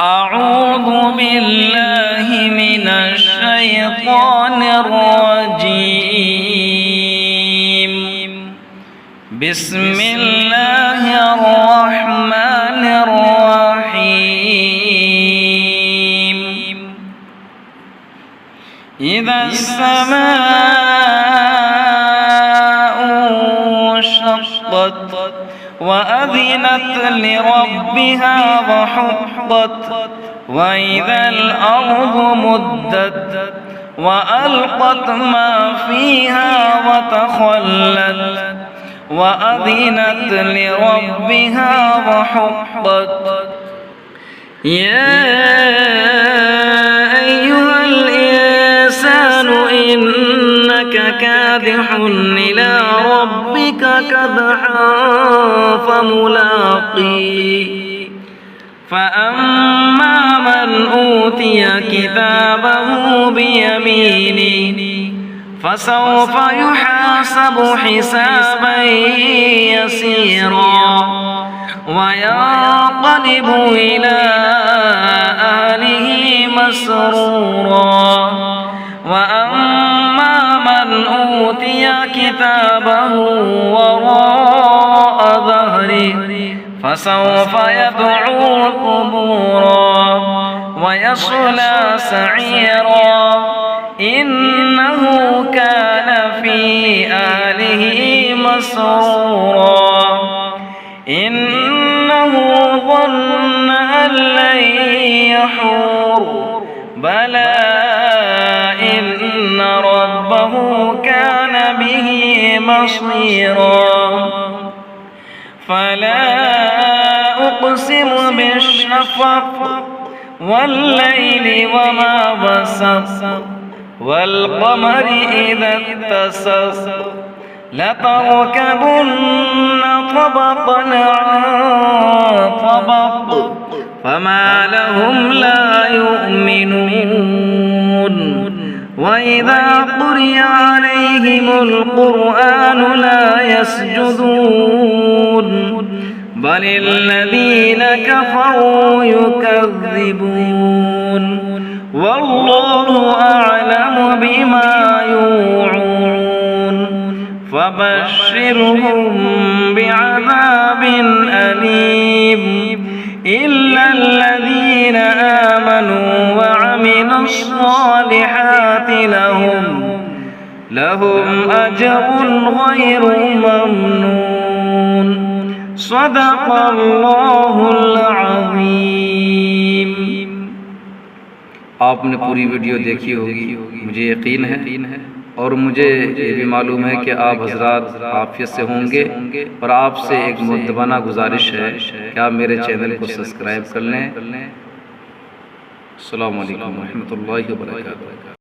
أعوذ بالله من الشيطان الرجيم. بسم الله الرحمن الرحيم. إذا السماء انشقت وأذنت لربها وحقت وإذا الأرض مدت وألقت ما فيها وتخلت وأذنت لربها وحقت. يا أيها الإنسان إنك كادح إلى ربك كدحا فملاقيه. فأما من أوتي كتابه بيمينه فسوف يحاسب حسابا يسيرا وينقلب إلى أهله مسرورا. وأما من أوتي كتابه وراء ظهره فسوف يدعو ثبورا ويصلى سعيرا إنه كان في أهله مسرورا. إنه ظن أن لن يحور بلى إن ربه كان به بصيرا. فلا أقسم بالشفق والليل وما وسق والقمر إذا اتسق لتركبن طبقا عن طبق فما لهم لا يؤمنون. وإذا قرئ عليهم القرآن لا يسجدون بل الذين كفروا يكذبون. والله أعلم بما يوعون فبشرهم بعذاب أليم إلا الذين آمنوا وعملوا الصالحات لهم أجر غير ممنون. صدق الله العظीम। आपने पूरी वीडियो देखी होगी, मुझे यकीन है और मुझे ये भी मालूम है कि आप हजरात आफियत से होंगे और आपसे एक मुद्दबाना गुजारिश है कि आप मेरे चैनल को सब्सक्राइब कर लें। अस्सलामु अलैकुम व रहमतुल्लाहि व बरकातुहू।